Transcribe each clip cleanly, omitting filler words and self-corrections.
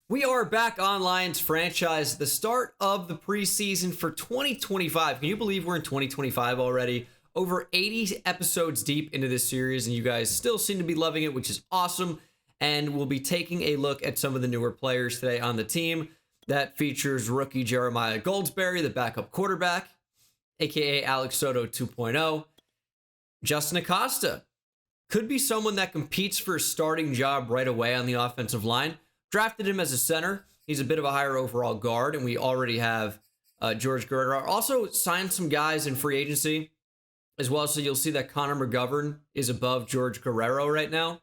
We are back on Lions franchise, the start of the preseason for 2025. Can you believe we're in 2025 already? Over 80 episodes deep into this series, and you guys still seem to be loving it, which is awesome. And we'll be taking a look at some of the newer players today on the team. That features rookie Jeremiah Goldsberry, the backup quarterback, aka Alex Soto 2.0. Justin Acosta could be someone that competes for a starting job right away on the offensive line. Drafted him as a center. He's a bit of a higher overall guard, and we already have George Guerrero. Also signed some guys in free agency as well, so you'll see that Connor McGovern is above George Guerrero right now.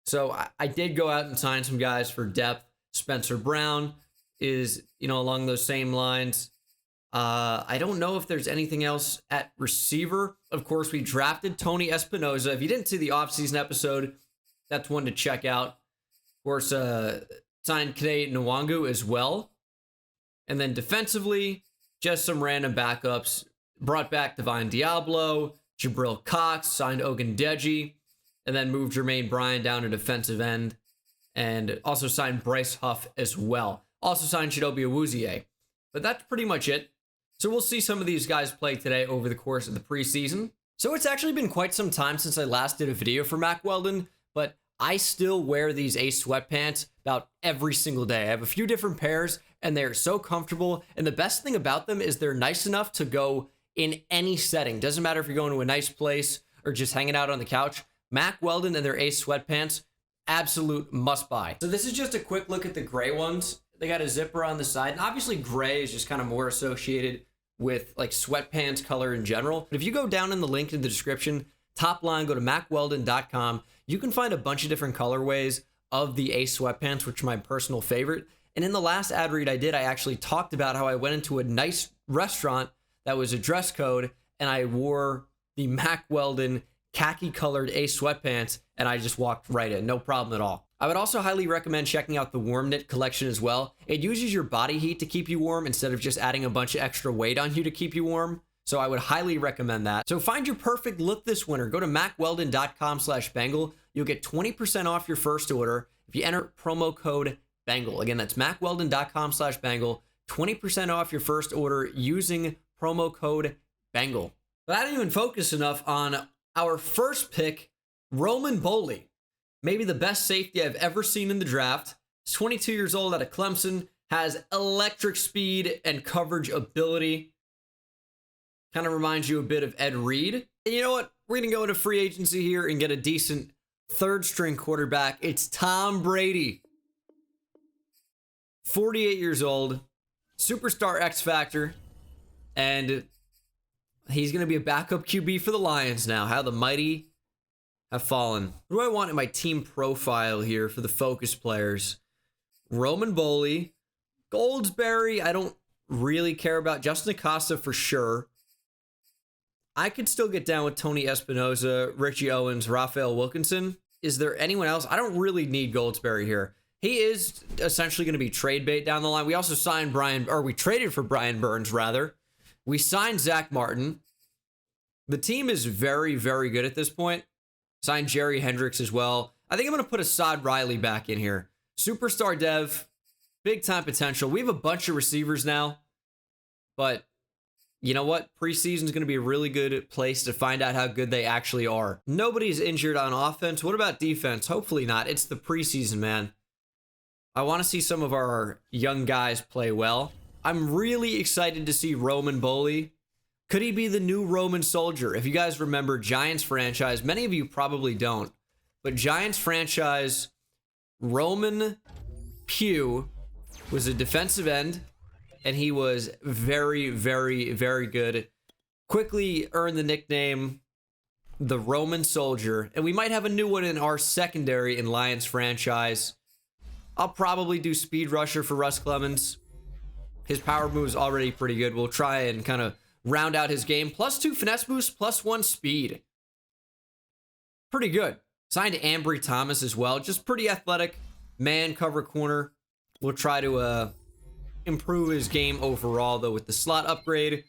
So I did go out and sign some guys for depth. Spencer Brown is, along those same lines. I don't know if there's anything else at receiver. Of course, we drafted Tony Espinoza. If you didn't see the offseason episode, that's one to check out. Of course, signed Kene Nwangu as well. And then defensively, just some random backups. Brought back Divine Diablo, Jabril Cox, signed Ogundeji, and then moved Jermaine Bryan down to defensive end. And also signed Bryce Huff as well. Also signed Chidobe Awuzie. But that's pretty much it. So we'll see some of these guys play today over the course of the preseason. So it's actually been quite some time since I last did a video for Mack Weldon, but I still wear these Ace sweatpants about every single day. I have a few different pairs, and they're so comfortable. And the best thing about them is they're nice enough to go in any setting. Doesn't matter if you're going to a nice place or just hanging out on the couch. Mack Weldon and their Ace sweatpants, absolute must buy. So this is just a quick look at the gray ones. They got a zipper on the side. And obviously gray is just kind of more associated with like sweatpants color in general. But if you go down in the link in the description, top line, go to mackweldon.com. You can find a bunch of different colorways of the Ace sweatpants, which are my personal favorite. And in the last ad read I did, I actually talked about how I went into a nice restaurant that was a dress code, and I wore the Mack Weldon khaki colored Ace sweatpants, and I just walked right in. No problem at all. I would also highly recommend checking out the Warm Knit collection as well. It uses your body heat to keep you warm instead of just adding a bunch of extra weight on you to keep you warm. So I would highly recommend that. So find your perfect look this winter. Go to mackweldon.com/Bengal. You'll get 20% off your first order if you enter promo code Bengal. Again, that's mackweldon.com/Bengal. 20% off your first order using promo code Bengal. But I didn't even focus enough on our first pick, Roman Boley. Maybe the best safety I've ever seen in the draft. He's 22 years old out of Clemson, has electric speed and coverage ability. Kind of reminds you a bit of Ed Reed. And you know what? We're going to go into free agency here and get a decent third string quarterback. It's Tom Brady. 48 years old, superstar X Factor, and he's going to be a backup QB for the Lions now. How the mighty have fallen. What do I want in my team profile here for the focus players? Roman Boley, Goldsberry, I don't really care about. Justin Acosta for sure. I could still get down with Tony Espinoza, Richie Owens, Raphael Wilkinson. Is there anyone else? I don't really need Goldsberry here. He is essentially going to be trade bait down the line. We also signed we traded for Brian Burns, rather. We signed Zach Martin. The team is very, very good at this point. Signed Jerry Hendricks as well. I think I'm going to put Assad Riley back in here. Superstar dev, big time potential. We have a bunch of receivers now, but you know what? Preseason is going to be a really good place to find out how good they actually are. Nobody's injured on offense. What about defense? Hopefully not. It's the preseason, man. I want to see some of our young guys play well. I'm really excited to see Roman Boley. Could he be the new Roman Soldier? If you guys remember Giants franchise, many of you probably don't, but Giants franchise, Roman Pugh was a defensive end, and he was very, very, very good. Quickly earned the nickname the Roman Soldier, and we might have a new one in our secondary in Lions franchise. I'll probably do Speed Rusher for Russ Clemens. His power move is already pretty good. We'll try and kind of round out his game. +2 finesse boost, +1 speed. Pretty good. Signed Ambry Thomas as well. Just pretty athletic. Man cover corner. We'll try to improve his game overall, though, with the slot upgrade.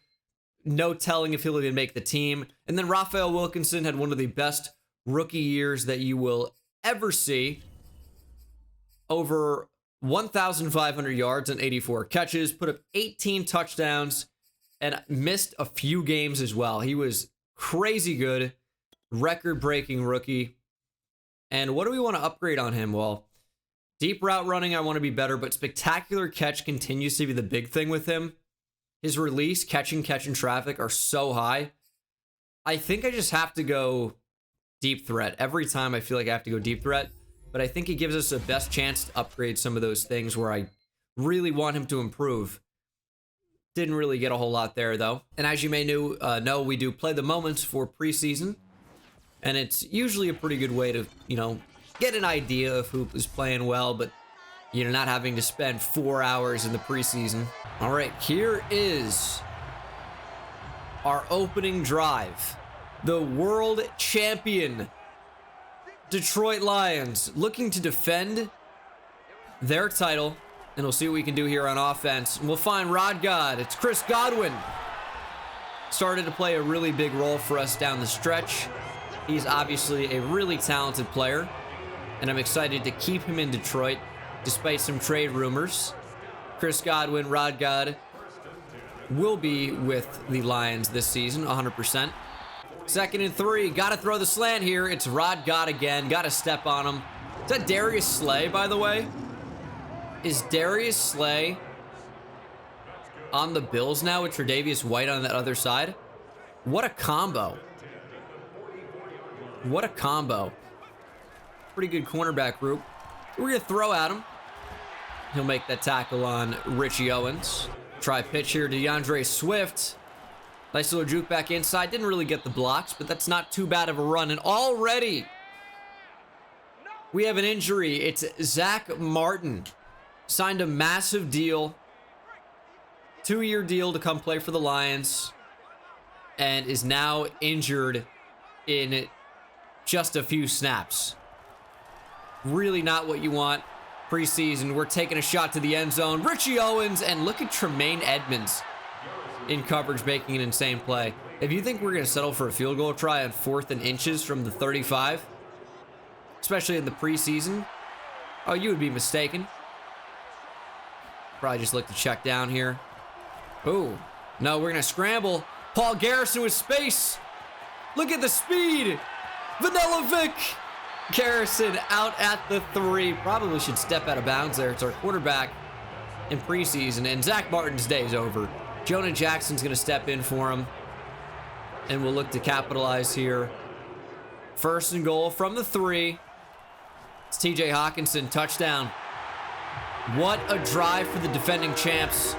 No telling if he'll even make the team. And then Raphael Wilkinson had one of the best rookie years that you will ever see. Over 1,500 yards and 84 catches, put up 18 touchdowns, and missed a few games as well. He was crazy good, record-breaking rookie. And what do we want to upgrade on him? Well, deep route running, I want to be better, but spectacular catch continues to be the big thing with him. His release, catch and traffic are so high. I think I just have to go deep threat. Every time I feel like I have to go deep threat, but I think it gives us the best chance to upgrade some of those things where I really want him to improve. Didn't really get a whole lot there, though. And as you may know, we do play the moments for preseason, and it's usually a pretty good way to, get an idea of who is playing well, but, not having to spend 4 hours in the preseason. All right, here is our opening drive. The world champion Detroit Lions looking to defend their title, and we'll see what we can do here on offense. And we'll find Rod God. It's Chris Godwin. Started to play a really big role for us down the stretch. He's obviously a really talented player, and I'm excited to keep him in Detroit despite some trade rumors. Chris Godwin, Rod God, will be with the Lions this season, 100%. 2nd and 3. Got to throw the slant here. It's Rod God again. Got to step on him. Is that Darius Slay, by the way? Is Darius Slay on the Bills now with Tre'Davious White on that other side? What a combo. What a combo. Pretty good cornerback group. We're going to throw at him. He'll make that tackle on Richie Owens. Try pitch here to DeAndre Swift. Nice little juke back inside. Didn't really get the blocks, but that's not too bad of a run. And already we have an injury. It's Zach Martin. Signed a massive deal. 2-year deal to come play for the Lions. And is now injured in just a few snaps. Really not what you want preseason. We're taking a shot to the end zone. Richie Owens, and look at Tremaine Edmonds in coverage, making an insane play. If you think we're going to settle for a field goal try on 4th and inches from the 35, especially in the preseason, oh, you would be mistaken. Probably just look to check down here. Oh, no, we're going to scramble. Paul Garrison with space. Look at the speed. Vanilla Vic. Garrison out at the 3. Probably should step out of bounds there. It's our quarterback in preseason, and Zach Martin's day is over. Jonah Jackson's going to step in for him, and we'll look to capitalize here. 1st and goal from the 3. It's TJ Hawkinson, touchdown. What a drive for the defending champs.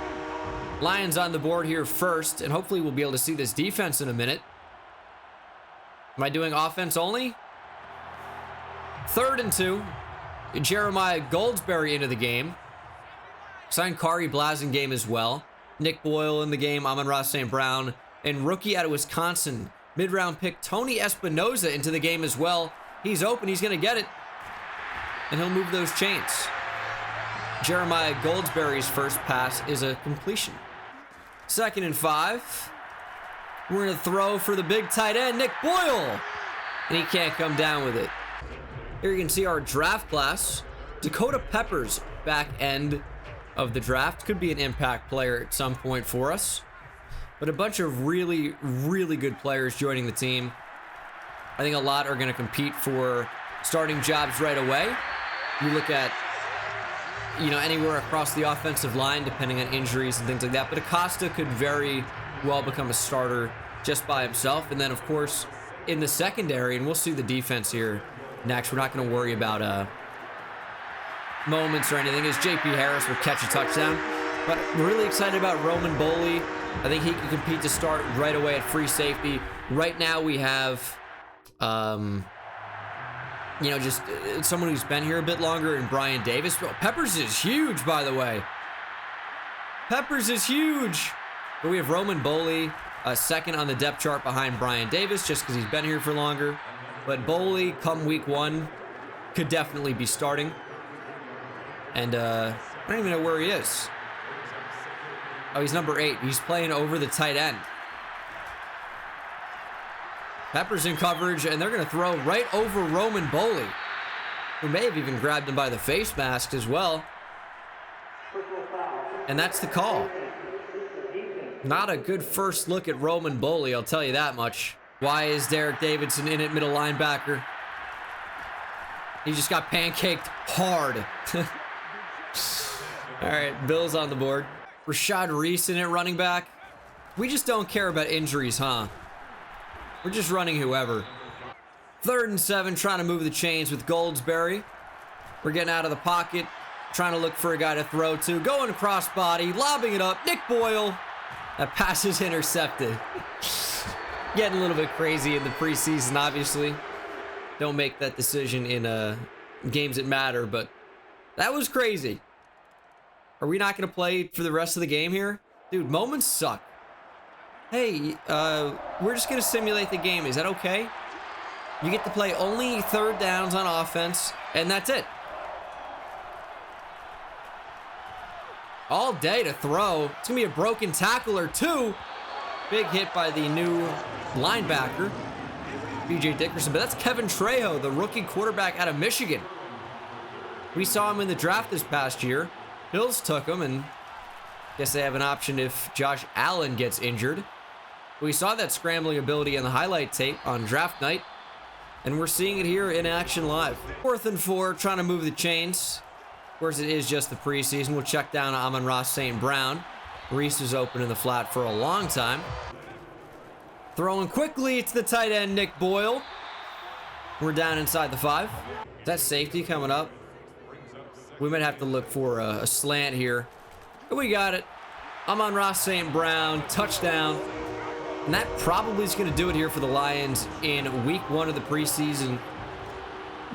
Lions on the board here first, and hopefully we'll be able to see this defense in a minute. Am I doing offense only? 3rd and 2. Jeremiah Goldsberry into the game. Signed Kari Blasingame as well. Nick Boyle in the game, Amon-Ra St. Brown, and rookie out of Wisconsin, mid-round pick Tony Espinoza into the game as well. He's open, he's going to get it, and he'll move those chains. Jeremiah Goldsberry's first pass is a completion. 2nd and 5. We're going to throw for the big tight end, Nick Boyle, and he can't come down with it. Here you can see our draft class. Dakota Peppers, back end of the draft. Could be an impact player at some point for us. But a bunch of really, really good players joining the team. I think a lot are going to compete for starting jobs right away. You look at, anywhere across the offensive line, depending on injuries and things like that. But Acosta could very well become a starter just by himself. And then, of course, in the secondary, and we'll see the defense here next. We're not going to worry about moments or anything, as JP Harris will catch a touchdown. But we're really excited about Roman Boley. I think he can compete to start right away at free safety. Right now we have, just someone who's been here a bit longer, and Brian Davis. Well, Peppers is huge, by the way. Peppers is huge. But we have Roman Boley, second on the depth chart behind Brian Davis, just because he's been here for longer. But Boley, come week 1, could definitely be starting. And I don't even know where he is. Oh, he's number 8. He's playing over the tight end. Peppers in coverage, and they're going to throw right over Roman Boley, who may have even grabbed him by the face mask as well. And that's the call. Not a good first look at Roman Boley, I'll tell you that much. Why is Derek Davidson in at middle linebacker? He just got pancaked hard. All right, Bills on the board. Rashad Reese in at running back. We just don't care about injuries, huh? We're just running whoever. 3rd and 7, trying to move the chains with Goldsberry. We're getting out of the pocket, trying to look for a guy to throw to. Going across body, lobbing it up. Nick Boyle. That pass is intercepted. Getting a little bit crazy in the preseason, obviously. Don't make that decision in games that matter, but that was crazy. Are we not going to play for the rest of the game here? Dude, moments suck. Hey, we're just going to simulate the game. Is that okay? You get to play only 3rd downs on offense, and that's it. All day to throw. It's going to be a broken tackle or two. Big hit by the new linebacker, BJ Dickerson. But that's Kevin Trejo, the rookie quarterback out of Michigan. We saw him in the draft this past year. Bills took him, and guess they have an option if Josh Allen gets injured. We saw that scrambling ability in the highlight tape on draft night, and we're seeing it here in action live. 4th and 4, trying to move the chains. Of course, it is just the preseason. We'll check down Amon-Ra St. Brown. Reese is open in the flat for a long time. Throwing quickly to the tight end, Nick Boyle. We're down inside the 5. Is that safety coming up? We might have to look for a slant here. But we got it. Amon-Ra St. Brown, touchdown. And that probably is going to do it here for the Lions in week 1 of the preseason.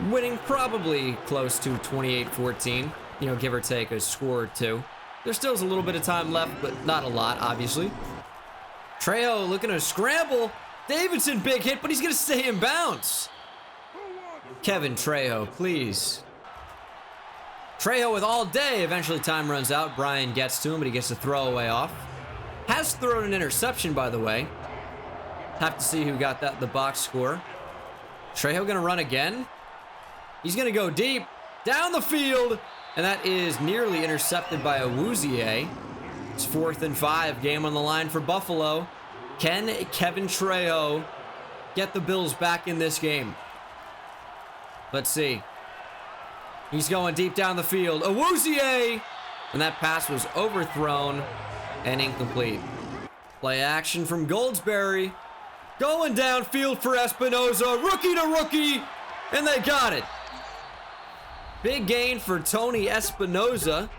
Winning probably close to 28-14. You know, give or take a score or two. There still is a little bit of time left, but not a lot, obviously. Trejo looking to scramble. Davidson, big hit, but he's going to stay in bounds. Kevin Trejo, please. Trejo with all day. Eventually time runs out. Brian gets to him, but he gets a throwaway off. Has thrown an interception, by the way. Have to see who got that in the box score. Trejo going to run again. He's going to go deep. Down the field. And that is nearly intercepted by Awuzie. It's 4th and 5. Game on the line for Buffalo. Can Kevin Trejo get the Bills back in this game? Let's see. He's going deep down the field. Awuzie! And that pass was overthrown and incomplete. Play action from Goldsberry. Going downfield for Espinoza. Rookie to rookie. And they got it. Big gain for Tony Espinoza.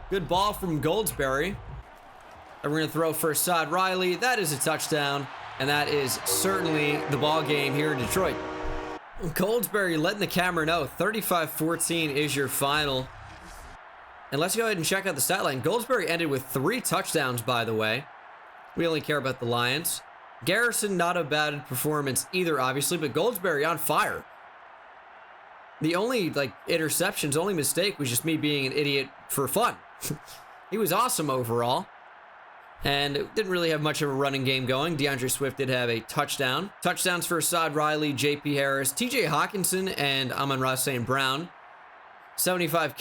Good ball from Goldsberry. And we're going to throw for Saad Riley. That is a touchdown. And that is certainly the ball game here in Detroit. Goldsberry letting the camera know 35-14 is your final. And let's go ahead and check out the stat line. Goldsberry ended with 3 touchdowns, by the way. We only care about the Lions. Garrison, not a bad performance either, obviously, but Goldsberry on fire. The only, interceptions, only mistake was just me being an idiot for fun. He was awesome overall. And it didn't really have much of a running game going. DeAndre Swift did have a touchdown. Touchdowns for Saad Riley, J.P. Harris, T.J. Hawkinson, and Amon-Ra St. Brown. 75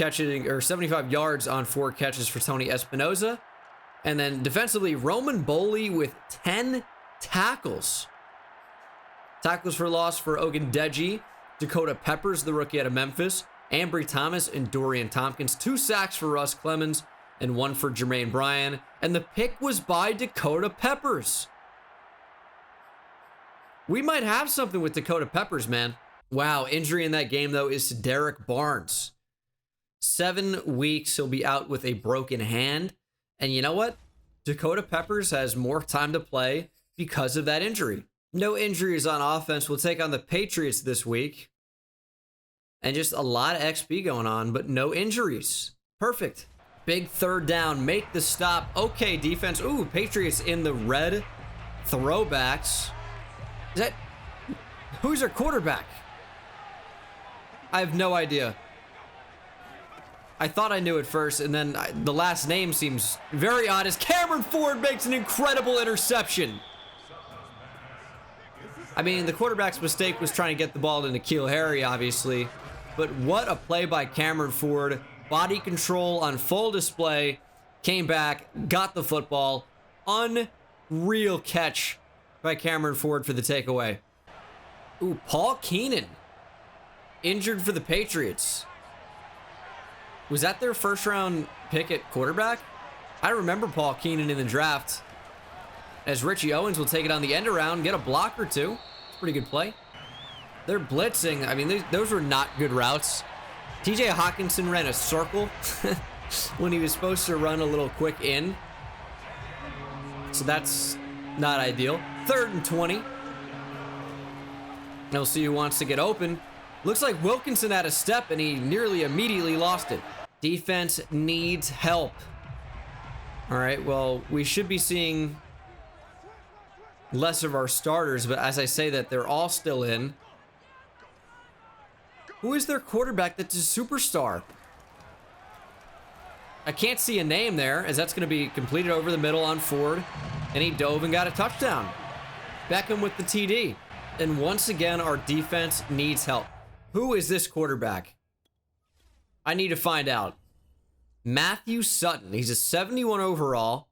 yards on 4 catches for Tony Espinoza. And then defensively, Roman Boley with 10 tackles. Tackles for loss for Ogundeji, Dakota Peppers, the rookie out of Memphis, Ambry Thomas, and Dorian Tompkins. 2 sacks for Russ Clemens, and 1 for Jermaine Bryan. And the pick was by Dakota Peppers. We might have something with Dakota Peppers, man. Wow, injury in that game, though, is to Derek Barnes. 7 weeks, he'll be out with a broken hand. And you know what? Dakota Peppers has more time to play because of that injury. No injuries on offense. We'll take on the Patriots this week. And just a lot of XP going on, but no injuries. Perfect. Big 3rd down. Make the stop. Okay, defense. Ooh, Patriots in the red. Throwbacks. Is that... Who's our quarterback? I have no idea. I thought I knew it first, and then the last name seems very odd as Cameron Ford makes an incredible interception. I mean, the quarterback's mistake was trying to get the ball to N'Keal Harry, obviously. But what a play by Cameron Ford. Body control on full display. Came back, got the football. Unreal catch by Cameron Ford for the takeaway. Ooh, Paul Keenan. Injured for the Patriots. Was that their first round pick at quarterback? I remember Paul Keenan in the draft. As Richie Owens will take it on the end around, get a block or two. It's a pretty good play. They're blitzing. I mean, those were not good routes. TJ Hawkinson ran a circle when he was supposed to run a little quick in. So that's not ideal. 3rd and 20. And we'll see who wants to get open. Looks like Wilkinson had a step and he nearly immediately lost it. Defense needs help. All right, well, we should be seeing less of our starters, but as I say that, they're all still in. Who is their quarterback that's a superstar? I can't see a name there, as that's going to be completed over the middle on Ford, and he dove and got a touchdown. Beckham with the TD. And once again, our defense needs help. Who is this quarterback? I need to find out. Matthew Sutton. He's a 71 overall.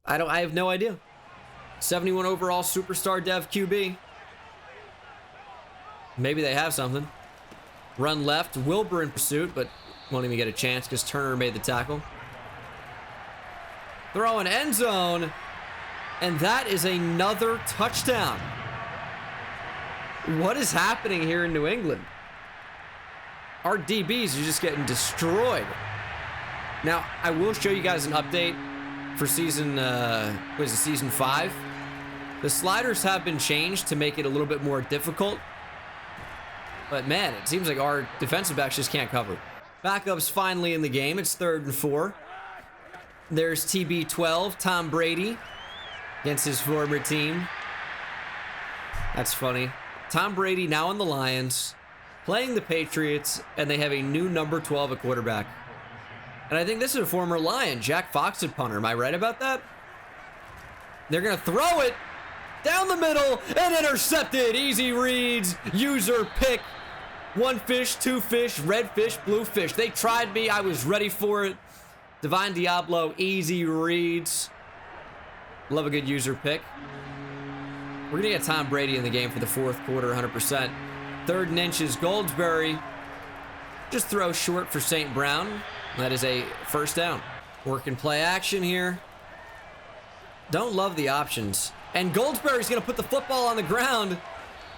I have no idea. 71 overall superstar dev QB. Maybe they have something. Run left. Wilbur in pursuit, but won't even get a chance because Turner made the tackle. Throw an end zone. And that is another touchdown. What is happening here in New England? Our DBs are just getting destroyed. Now, I will show you guys an update for season 5. The sliders have been changed to make it a little bit more difficult. But man, it seems like our defensive backs just can't cover. Backup's finally in the game. It's 3rd and 4. There's TB12, Tom Brady, against his former team. That's funny. Tom Brady now on the Lions, playing the Patriots, and they have a new number 12 at quarterback. And I think this is a former Lion, Jack Fox at punter. Am I right about that? They're going to throw it down the middle and intercepted. Easy reads, user pick. 1 fish, 2 fish, red fish, blue fish. They tried me. I was ready for it. Divine Diablo, easy reads. Love a good user pick. We're going to get Tom Brady in the game for the 4th quarter, 100%. 3rd and inches, Goldsberry. Just throw short for St. Brown. That is a first down. Working play action here. Don't love the options. And Goldsberry's going to put the football on the ground.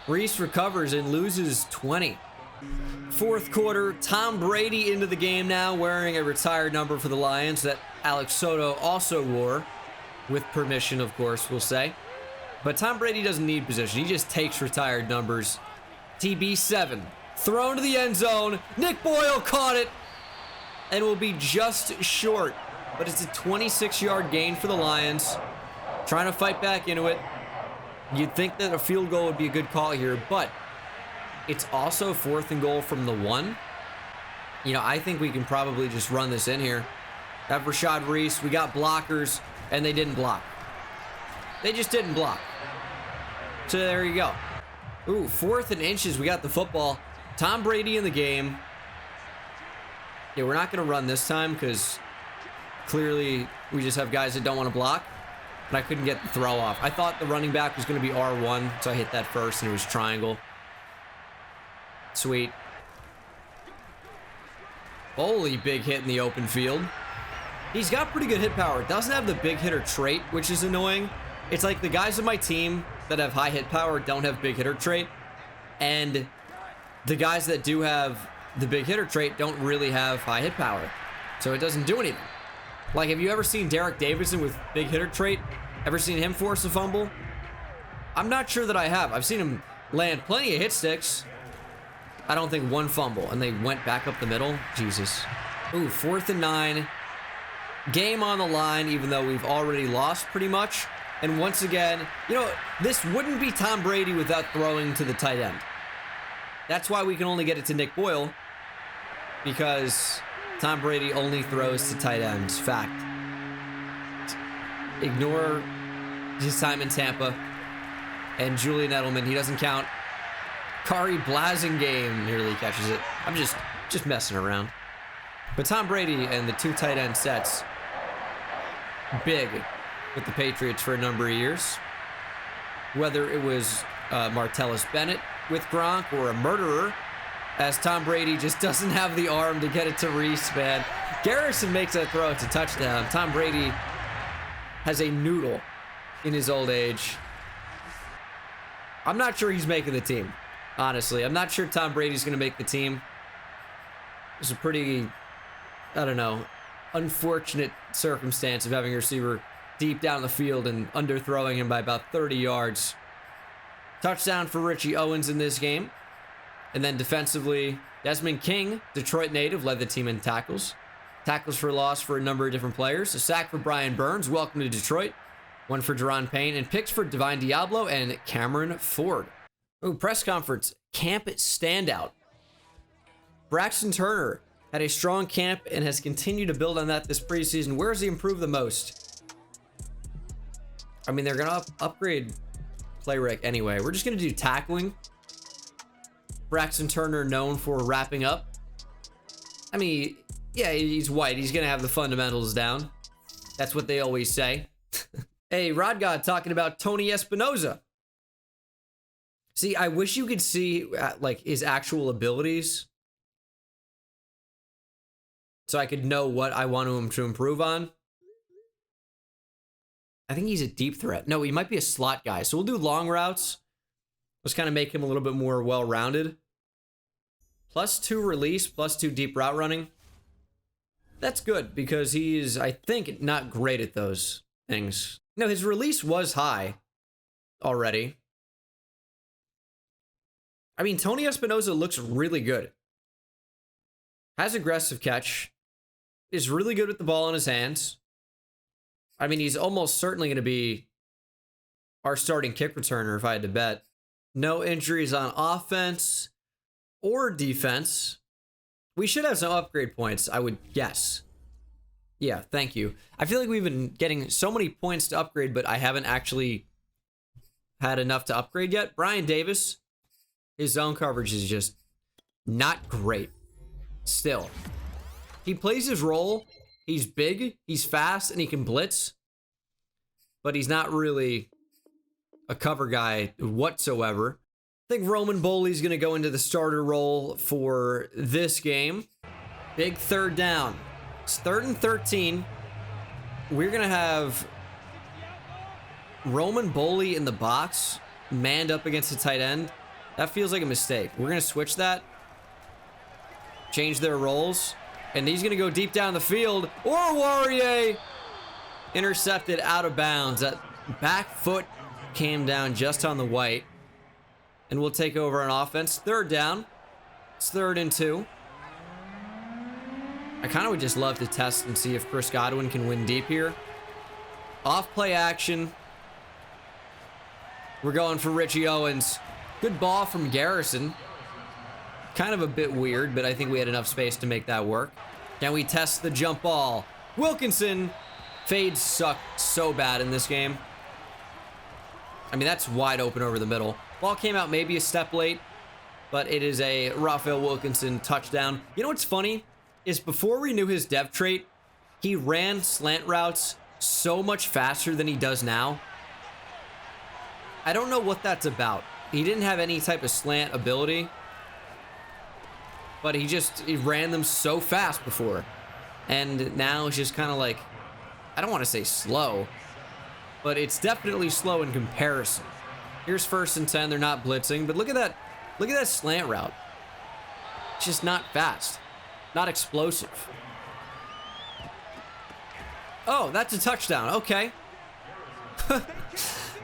Reese recovers and loses 20. 4th quarter, Tom Brady into the game now, wearing a retired number for the Lions that Alex Soto also wore. With permission, of course, we'll say. But Tom Brady doesn't need position. He just takes retired numbers. TB7. Thrown to the end zone. Nick Boyle caught it. And will be just short. But it's a 26-yard gain for the Lions. Trying to fight back into it. You'd think that a field goal would be a good call here. But it's also 4th and goal from the 1. You know, I think we can probably just run this in here. Have Rashad Reese. We got blockers. And they didn't block. They just didn't block. So there you go. Ooh, 4th and inches. We got the football. Tom Brady in the game. Yeah, we're not going to run this time because clearly we just have guys that don't want to block. And I couldn't get the throw off. I thought the running back was going to be R1, so I hit that first and it was triangle. Sweet. Holy big hit in the open field. He's got pretty good hit power. Doesn't have the big hitter trait, which is annoying. It's like the guys on my team that have high hit power don't have big hitter trait. And the guys that do have the big hitter trait don't really have high hit power. So it doesn't do anything. Like, have you ever seen Derek Davidson with big hitter trait? Ever seen him force a fumble? I'm not sure that I have. I've seen him land plenty of hit sticks. I don't think one fumble. And they went back up the middle. Jesus. Ooh, 4th and 9. Game on the line, even though we've already lost pretty much. And once again, you know, this wouldn't be Tom Brady without throwing to the tight end. That's why we can only get it to Nick Boyle. Because Tom Brady only throws to tight ends. Fact. Ignore his time in Tampa. And Julian Edelman, he doesn't count. Kari Blasingame nearly catches it. I'm just messing around. But Tom Brady and the 2 tight end sets, big with the Patriots for a number of years. Whether it was Martellus Bennett with Gronk or a murderer, as Tom Brady just doesn't have the arm to get it to Reese, man. Garrison makes that throw. It's a touchdown. Tom Brady has a noodle in his old age. I'm not sure he's making the team, honestly. I'm not sure Tom Brady's going to make the team. It's a pretty, I don't know, unfortunate circumstance of having a receiver deep down the field and underthrowing him by about 30 yards. Touchdown for Richie Owens in this game. And then defensively, Desmond King, Detroit native, led the team in tackles. Tackles for loss for a number of different players. A sack for Brian Burns, welcome to Detroit. One for Deron Payne, and picks for Divine Diablo and Cameron Ford. Oh, press conference, camp standout. Braxton Turner had a strong camp and has continued to build on that this preseason. Where has he improved the most? I mean, they're going to upgrade play rec anyway. We're just going to do tackling. Braxton Turner known for wrapping up. I mean, yeah, he's white. He's going to have the fundamentals down. That's what they always say. Hey, Rod God talking about Tony Espinoza. See, I wish you could see like his actual abilities so I could know what I want him to improve on. I think he's a deep threat. No, he might be a slot guy. So we'll do long routes. Let's kind of make him a little bit more well-rounded. +2 release, +2 deep route running. That's good because he's, I think, not great at those things. No, his release was high already. I mean, Tony Espinoza looks really good. Has aggressive catch. Is really good with the ball in his hands. I mean, he's almost certainly going to be our starting kick returner if I had to bet. No injuries on offense or defense. We should have some upgrade points, I would guess. Yeah, thank you. I feel like we've been getting so many points to upgrade, but I haven't actually had enough to upgrade yet. Brian Davis, his zone coverage is just not great. Still, he plays his role. He's big, he's fast, and he can blitz. But he's not really a cover guy whatsoever. I think Roman Boley's going to go into the starter role for this game. Big third down. It's 3rd and 13. We're going to have Roman Boley in the box, manned up against the tight end. That feels like a mistake. We're going to switch that. Change their roles. And he's going to go deep down the field. Or Warrior intercepted out of bounds. That back foot came down just on the white. And we'll take over on offense. 3rd down. It's 3rd and 2. I kind of would just love to test and see if Chris Godwin can win deep here. Off play action. We're going for Richie Owens. Good ball from Garrison. Kind of a bit weird, but I think we had enough space to make that work. Can we test the jump ball? Wilkinson. Fades suck so bad in this game. I mean, that's wide open over the middle. Ball came out maybe a step late, but it is a Raphael Wilkinson touchdown. You know what's funny? Is before we knew his dev trait, he ran slant routes so much faster than he does now. I don't know what that's about. He didn't have any type of slant ability, but he ran them so fast before. And now it's just kind of like, I don't want to say slow, but it's definitely slow in comparison. Here's 1st and 10. They're not blitzing, but look at that slant route. It's just not fast, not explosive. Oh, that's a touchdown. Okay.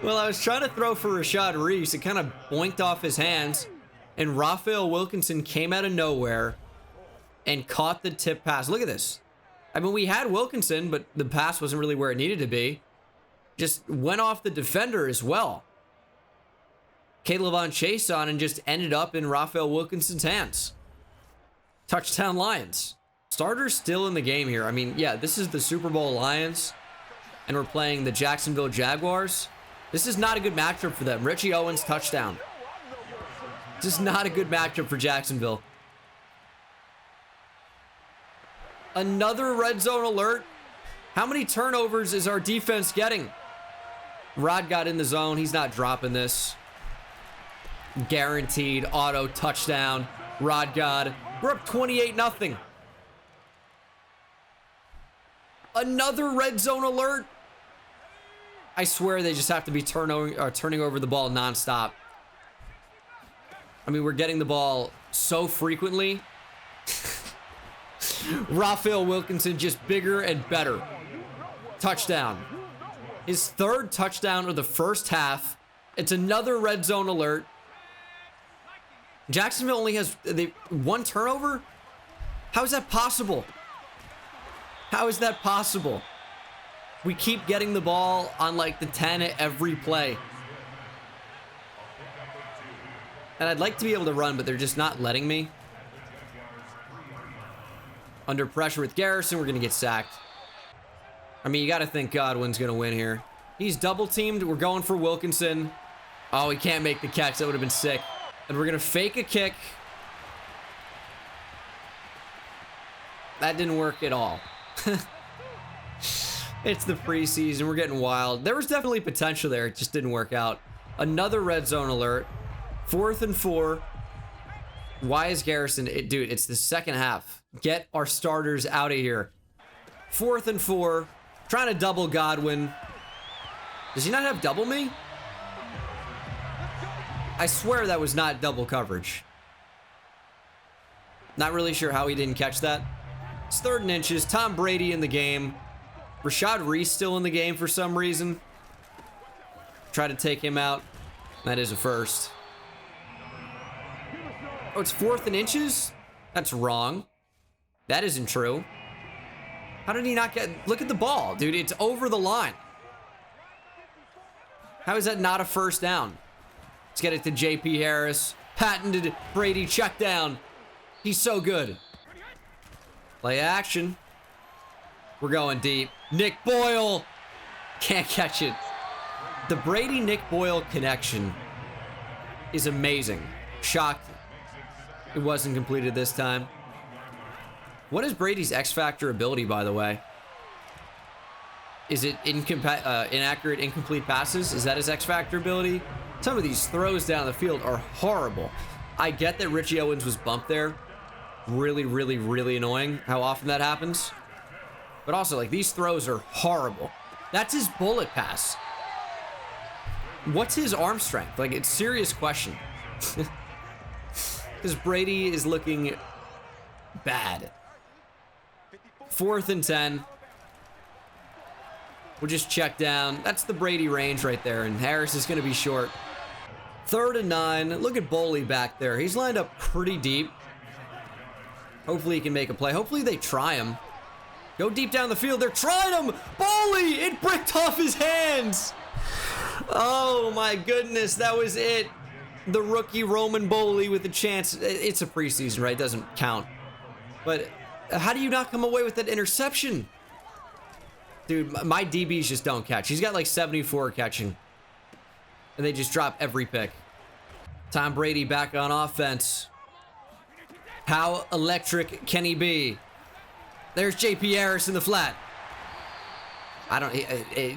Well, I was trying to throw for Rashad Reese. It kind of boinked off his hands, and Raphael Wilkinson came out of nowhere and caught the tip pass. Look at this. I mean, we had Wilkinson, but the pass wasn't really where it needed to be. Just went off the defender as well. Caleb on Chase on and just ended up in Raphael Wilkinson's hands. Touchdown Lions. Starters still in the game here. I mean, yeah, this is the Super Bowl Lions, and we're playing the Jacksonville Jaguars. This is not a good matchup for them. Richie Owens, touchdown. Just not a good matchup for Jacksonville. Another red zone alert. How many turnovers is our defense getting? Rod got in the zone. He's not dropping this. Guaranteed auto touchdown. Rod God. We're up 28-0. Another red zone alert. I swear they just have to be turning over the ball nonstop. I mean, we're getting the ball so frequently. Raphael Wilkinson just bigger and better. Touchdown. His third touchdown of the first half. It's another red zone alert. Jacksonville only has one turnover? How is that possible? How is that possible? We keep getting the ball on like the 10 at every play. And I'd like to be able to run, but they're just not letting me. Under pressure with Garrison, we're going to get sacked. I mean, you got to think Godwin's going to win here. He's double teamed. We're going for Wilkinson. Oh, he can't make the catch. That would have been sick. And we're going to fake a kick. That didn't work at all. It's the preseason. We're getting wild. There was definitely potential there. It just didn't work out. Another red zone alert. 4th and 4. Why is Garrison? Dude, it's the second half. Get our starters out of here. 4th and 4. Trying to double Godwin. Does he not have double me? I swear that was not double coverage. Not really sure how he didn't catch that. It's 3rd and inches. Tom Brady in the game. Rashad Reese still in the game for some reason. Try to take him out. That is a first. Oh, it's 4th and inches? That's wrong. That isn't true. How did he not get... Look at the ball, dude. It's over the line. How is that not a first down? Let's get it to J.P. Harris. Patented Brady check down. He's so good. Play action. We're going deep. Nick Boyle. Can't catch it. The Brady-Nick Boyle connection is amazing. Shocked it wasn't completed this time. What is Brady's X-Factor ability, by the way? Is it inaccurate, incomplete passes? Is that his X-Factor ability? Some of these throws down the field are horrible. I get that Richie Owens was bumped there. Really, really, really annoying how often that happens. But also, like, these throws are horrible. That's his bullet pass. What's his arm strength? Like, it's a serious question. Because Brady is looking bad. 4th and 10. We'll just check down. That's the Brady range right there, and Harris is going to be short. 3rd and 9. Look at Boley back there. He's lined up pretty deep. Hopefully he can make a play. Hopefully they try him. Go deep down the field. They're trying him. Boley! It bricked off his hands. Oh, my goodness. That was it. The rookie Roman Boley with a chance. It's a preseason, right? It doesn't count. But how do you not come away with that interception? Dude, my DBs just don't catch. He's got like 74 catching. And they just drop every pick. Tom Brady back on offense. How electric can he be? There's J.P. Harris in the flat.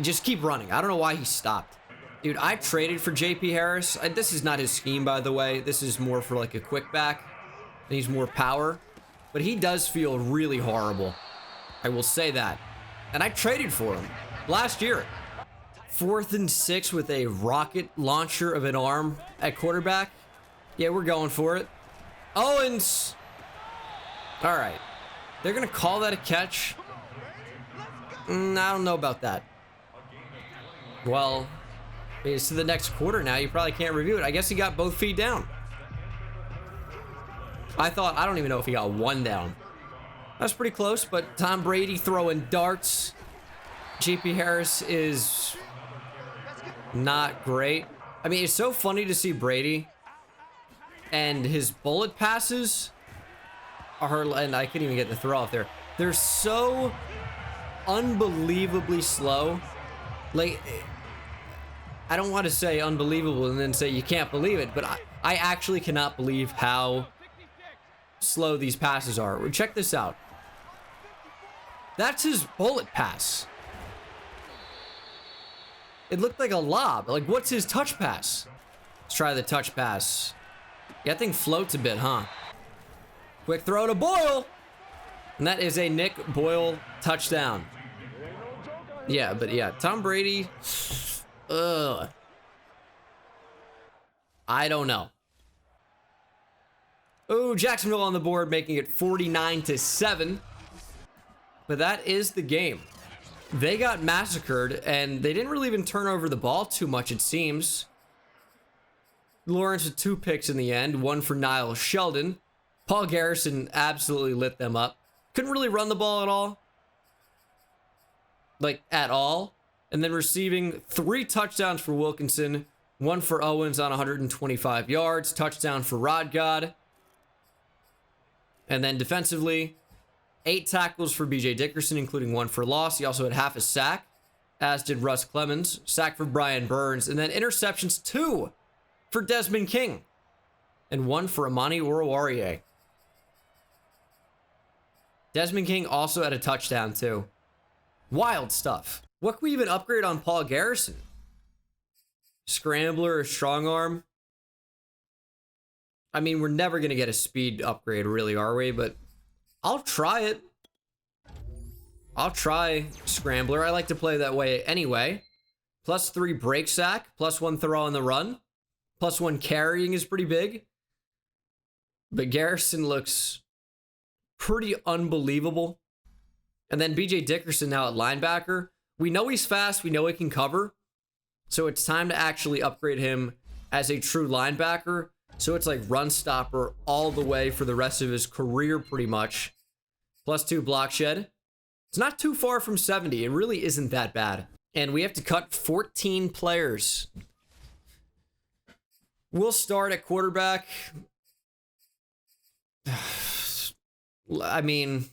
Just keep running. I don't know why he stopped. Dude, I traded for J.P. Harris. This is not his scheme, by the way. This is more for like a quick back. And he's more power. But he does feel really horrible. I will say that. And I traded for him last year. 4th and 6 with a rocket launcher of an arm at quarterback. Yeah, we're going for it. Owens. All right. They're going to call that a catch. I don't know about that. Well, it's to the next quarter now. You probably can't review it. I guess he got both feet down. I don't even know if he got one down. That's pretty close, but Tom Brady throwing darts. J.P. Harris is not great. I mean, it's so funny to see Brady and his bullet passes are, and I couldn't even get the throw off there. They're so unbelievably slow. Like, I don't want to say unbelievable and then say you can't believe it, but I actually cannot believe how slow these passes are. Check this out. That's his bullet pass. It looked like a lob. Like, what's his touch pass? Let's try the touch pass. Yeah, that thing floats a bit, huh? Quick throw to Boyle. And that is a Nick Boyle touchdown. Yeah, but yeah, Tom Brady. Ugh. I don't know. Oh, Jacksonville on the board, making it 49-7. But that is the game. They got massacred, and they didn't really even turn over the ball too much, it seems. Lawrence with 2 picks in the end, 1 for Niall Sheldon. Paul Garrison absolutely lit them up. Couldn't really run the ball at all. Like, at all. And then receiving 3 touchdowns for Wilkinson, 1 for Owens on 125 yards, touchdown for Rod God. And then defensively, 8 tackles for BJ Dickerson, including 1 for loss. He also had half a sack, as did Russ Clemens. Sack for Brian Burns. And then interceptions, 2 for Desmond King. And 1 for Amani Oruwariye. Desmond King also had a touchdown, too. Wild stuff. What can we even upgrade on Paul Garrison? Scrambler or strong arm? I mean, we're never going to get a speed upgrade, really, are we? But I'll try it. I'll try Scrambler. I like to play that way anyway. +3 break sack, +1 throw on the run, +1 carrying is pretty big. But Garrison looks pretty unbelievable. And then BJ Dickerson now at linebacker. We know he's fast. We know he can cover. So it's time to actually upgrade him as a true linebacker. So it's like run stopper all the way for the rest of his career, pretty much. +2 block shed. It's not too far from 70. It really isn't that bad. And we have to cut 14 players. We'll start at quarterback. I mean,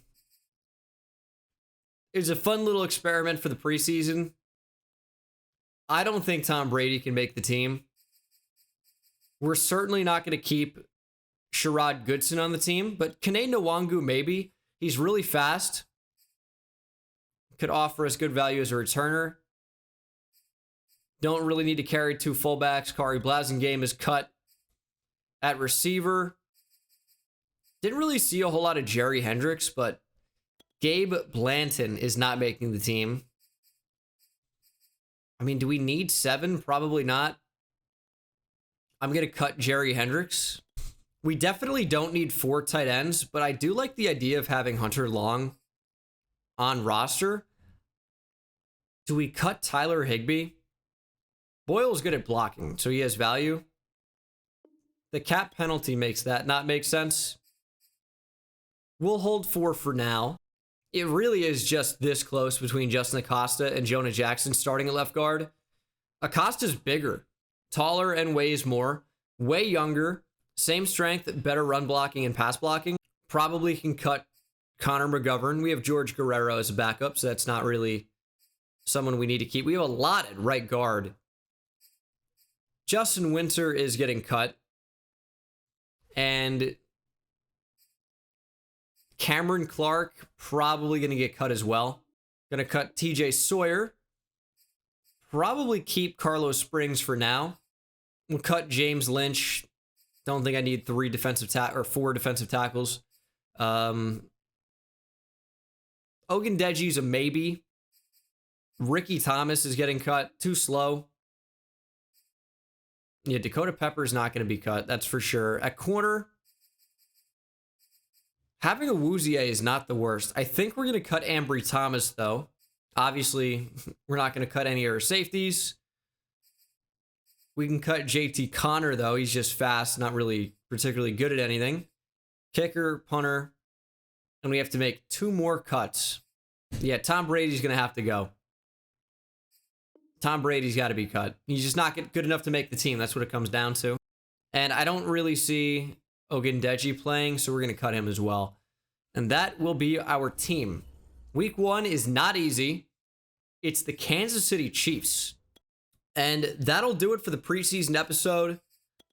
it was a fun little experiment for the preseason. I don't think Tom Brady can make the team. We're certainly not going to keep Sherrod Goodson on the team, but Kene Nwangu maybe. He's really fast. Could offer us good value as a returner. Don't really need to carry 2 fullbacks. Kari Blasingame is cut at receiver. Didn't really see a whole lot of Jerry Hendricks, but Gabe Blanton is not making the team. I mean, do we need 7? Probably not. I'm going to cut Jerry Hendricks. We definitely don't need 4 tight ends, but I do like the idea of having Hunter Long on roster. Do we cut Tyler Higbee? Boyle's good at blocking, so he has value. The cap penalty makes that not make sense. We'll hold 4 for now. It really is just this close between Justin Acosta and Jonah Jackson starting at left guard. Acosta's bigger, taller, and weighs more. Way younger. Same strength, better run blocking and pass blocking. Probably can cut Connor McGovern. We have George Guerrero as a backup, so that's not really someone we need to keep. We have a lot at right guard. Justin Winter is getting cut. And Cameron Clark probably going to get cut as well. Going to cut TJ Sawyer. Probably keep Carlos Springs for now. We'll cut James Lynch. Don't think I need 4 defensive tackles. Ogundeji's a maybe. Ricky Thomas is getting cut. Too slow. Yeah, Dakota Pepper's not going to be cut. That's for sure. At corner, having a Wouzier is not the worst. I think we're going to cut Ambry Thomas, though. Obviously, we're not going to cut any of our safeties. We can cut JT Connor, though. He's just fast, not really particularly good at anything. Kicker, punter. And we have to make 2 more cuts. Yeah, Tom Brady's going to have to go. Tom Brady's got to be cut. He's just not good enough to make the team. That's what it comes down to. And I don't really see Ogundeji playing, so we're going to cut him as well. And that will be our team. Week 1 is not easy. It's the Kansas City Chiefs. And that'll do it for the preseason episode.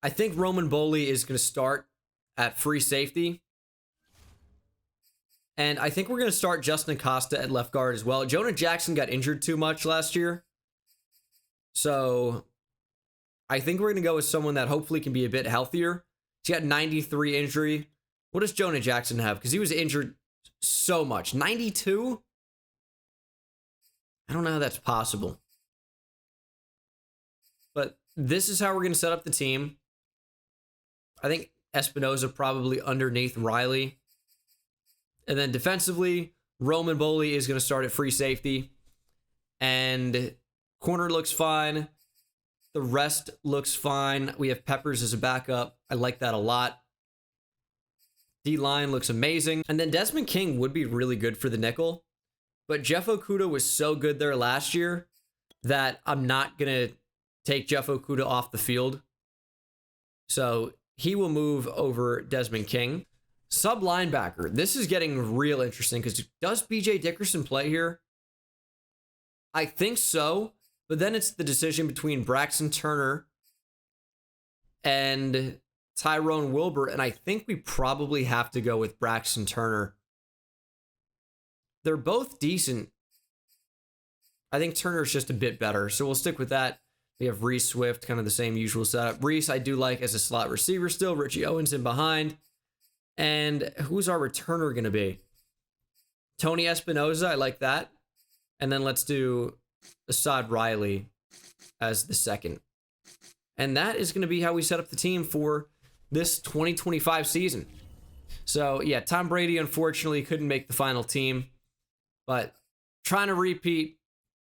I think Roman Boley is going to start at free safety. And I think we're going to start Justin Acosta at left guard as well. Jonah Jackson got injured too much last year. So I think we're going to go with someone that hopefully can be a bit healthier. He's got 93 injury. What does Jonah Jackson have? Because he was injured so much. 92? I don't know how that's possible. But this is how we're going to set up the team. I think Espinoza probably underneath Riley. And then defensively, Roman Boley is going to start at free safety. And corner looks fine. The rest looks fine. We have Peppers as a backup. I like that a lot. D-line looks amazing. And then Desmond King would be really good for the nickel. But Jeff Okudah was so good there last year that I'm not going to take Jeff Okudah off the field. So he will move over Desmond King. Sub linebacker. This is getting real interesting because does BJ Dickerson play here? I think so, but then it's the decision between Braxton Turner and Tyrone Wilbur, and I think we probably have to go with Braxton Turner. They're both decent. I think Turner's just a bit better, so we'll stick with that. We have Reese Swift, kind of the same usual setup. Reese, I do like as a slot receiver still. Richie Owens in behind. And who's our returner going to be? Tony Espinoza, I like that. And then let's do Assad Riley as the second. And that is going to be how we set up the team for this 2025 season. So, yeah, Tom Brady, unfortunately, couldn't make the final team. But trying to repeat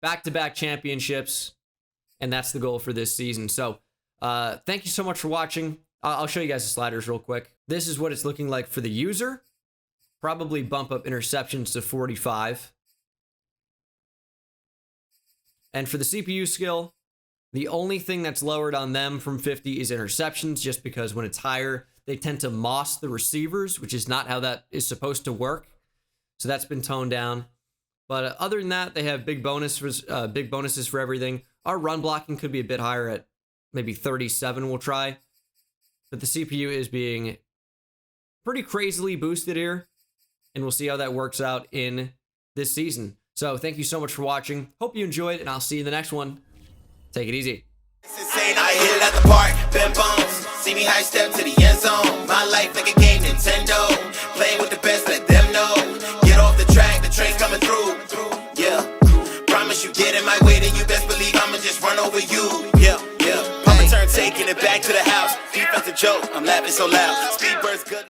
back-to-back championships. And that's the goal for this season. So, thank you so much for watching. I'll show you guys the sliders real quick. This is what it's looking like for the user. Probably bump up interceptions to 45. And for the CPU skill, the only thing that's lowered on them from 50 is interceptions, just because when it's higher, they tend to moss the receivers, which is not how that is supposed to work. So that's been toned down. But other than that, they have big bonuses for everything. Our run blocking could be a bit higher at maybe 37 we'll try. But the CPU is being pretty crazily boosted here. And we'll see how that works out in this season. So thank you so much for watching. Hope you enjoyed, and I'll see you in the next one. Take it easy. It's insane, I hit it at the park, bend bones. See me high step to the end zone. My life like a game, Nintendo. Playing with the best, let them know. Get off the track, the train's coming through. Yeah, promise you get in my way, then you best believe I'ma just run over you. Yeah, yeah. Papa turn, taking it back to the house. Defensive joke, I'm laughing so loud. Speed burst good.